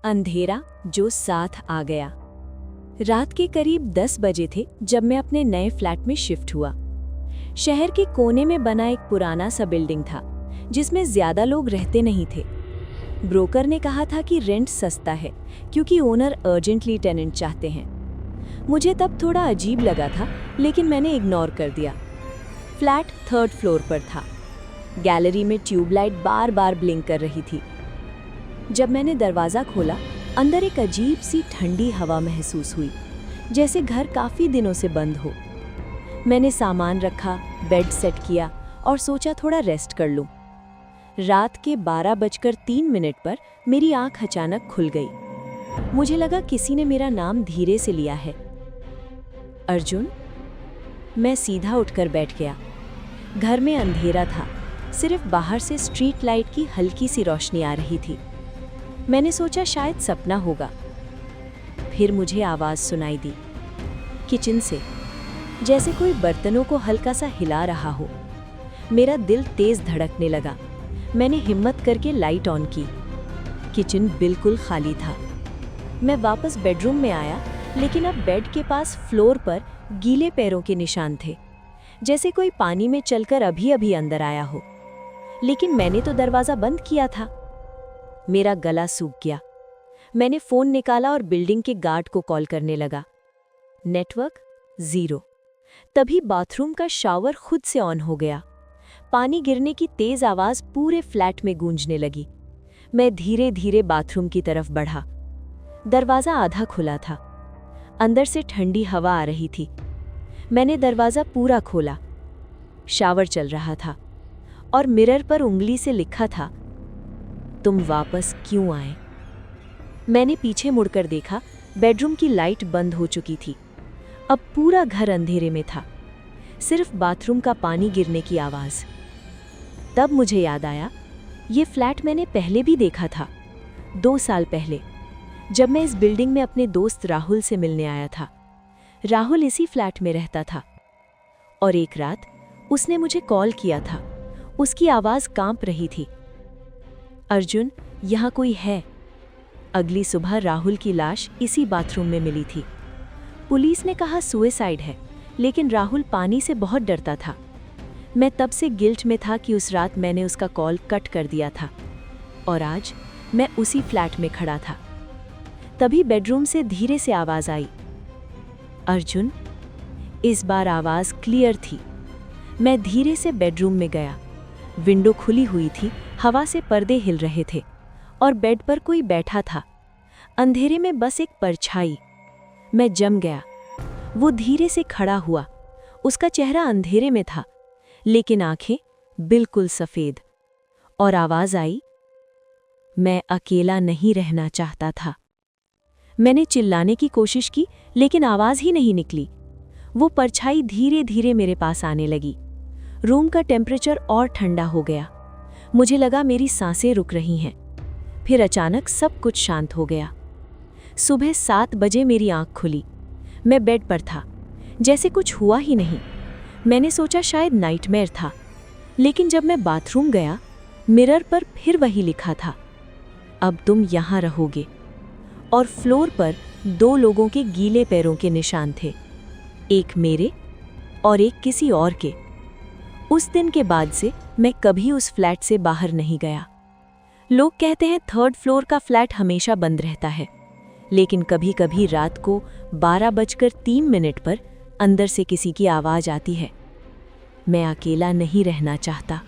अंधेरा जो साथ आ गया। रात के करीब 10 बजे थे जब मैं अपने नए फ्लैट में शिफ्ट हुआ। शहर के कोने में बना एक पुराना सा बिल्डिंग था जिसमें ज्यादा लोग रहते नहीं थे। ब्रोकर ने कहा था कि रेंट सस्ता है क्योंकि ओनर अर्जेंटली टेनेंट चाहते हैं। मुझे तब थोड़ा अजीब लगा था, लेकिन मैंने इग्नोर कर दिया। फ्लैट 3rd फ्लोर पर था। गैलरी में ट्यूबलाइट बार बार ब्लिंक कर रही थी। जब मैंने दरवाज़ा खोला, अंदर एक अजीब सी ठंडी हवा महसूस हुई, जैसे घर काफ़ी दिनों से बंद हो। मैंने सामान रखा, बेड सेट किया और सोचा थोड़ा रेस्ट कर लूं। रात के 12:03 पर मेरी आंख अचानक खुल गई। मुझे लगा किसी ने मेरा नाम धीरे से लिया है। अर्जुन। मैं सीधा उठकर बैठ गया। घर में अंधेरा था, सिर्फ बाहर से स्ट्रीट लाइट की हल्की सी रोशनी आ रही थी। मैंने सोचा शायद सपना होगा। फिर मुझे आवाज़ सुनाई दी, किचन से, जैसे कोई बर्तनों को हल्का सा हिला रहा हो। मेरा दिल तेज धड़कने लगा। मैंने हिम्मत करके लाइट ऑन की। किचन बिल्कुल खाली था। मैं वापस बेडरूम में आया, लेकिन अब बेड के पास फ्लोर पर गीले पैरों के निशान थे, जैसे कोई पानी में चलकर अभी अभी अंदर आया हो। लेकिन मैंने तो दरवाज़ा बंद किया था। मेरा गला सूख गया। मैंने फ़ोन निकाला और बिल्डिंग के गार्ड को कॉल करने लगा। नेटवर्क 0। तभी बाथरूम का शावर खुद से ऑन हो गया। पानी गिरने की तेज आवाज़ पूरे फ्लैट में गूंजने लगी। मैं धीरे धीरे बाथरूम की तरफ बढ़ा। दरवाज़ा आधा खुला था। अंदर से ठंडी हवा आ रही थी। मैंने दरवाज़ा पूरा खोला। शावर चल रहा था और मिरर पर उंगली से लिखा था, तुम वापस क्यों आए। मैंने पीछे मुड़कर देखा। बेडरूम की लाइट बंद हो चुकी थी। अब पूरा घर अंधेरे में था, सिर्फ बाथरूम का पानी गिरने की आवाज़। तब मुझे याद आया, ये फ्लैट मैंने पहले भी देखा था, 2 साल पहले, जब मैं इस बिल्डिंग में अपने दोस्त राहुल से मिलने आया था। राहुल इसी फ्लैट में रहता था और एक रात उसने मुझे कॉल किया था। उसकी आवाज़ कांप रही थी, अर्जुन, यहाँ कोई है। अगली सुबह राहुल की लाश इसी बाथरूम में मिली थी। पुलिस ने कहा सुसाइड है, लेकिन राहुल पानी से बहुत डरता था। मैं तब से गिल्ट में था कि उस रात मैंने उसका कॉल कट कर दिया था और आज मैं उसी फ्लैट में खड़ा था। तभी बेडरूम से धीरे से आवाज़ आई, अर्जुन। इस बार आवाज़ क्लियर थी। मैं धीरे से बेडरूम में गया। विंडो खुली हुई थी, हवा से पर्दे हिल रहे थे और बेड पर कोई बैठा था। अंधेरे में बस एक परछाई। मैं जम गया। वो धीरे से खड़ा हुआ। उसका चेहरा अंधेरे में था, लेकिन आंखें बिल्कुल सफ़ेद। और आवाज़ आई, मैं अकेला नहीं रहना चाहता था। मैंने चिल्लाने की कोशिश की, लेकिन आवाज़ ही नहीं निकली। वो परछाई धीरे धीरे मेरे पास आने लगी। रूम का टेम्परेचर और ठंडा हो गया। मुझे लगा मेरी सांसें रुक रही हैं। फिर अचानक सब कुछ शांत हो गया। सुबह 7 बजे मेरी आंख खुली। मैं बेड पर था, जैसे कुछ हुआ ही नहीं। मैंने सोचा शायद नाइटमेयर था, लेकिन जब मैं बाथरूम गया, मिरर पर फिर वही लिखा था, अब तुम यहाँ रहोगे। और फ्लोर पर 2 लोगों के गीले पैरों के निशान थे, एक मेरे और एक किसी और के। उस दिन के बाद से मैं कभी उस फ्लैट से बाहर नहीं गया। लोग कहते हैं 3rd फ्लोर का फ्लैट हमेशा बंद रहता है, लेकिन कभी कभी रात को 12:03 पर अंदर से किसी की आवाज़ आती है। मैं अकेला नहीं रहना चाहता।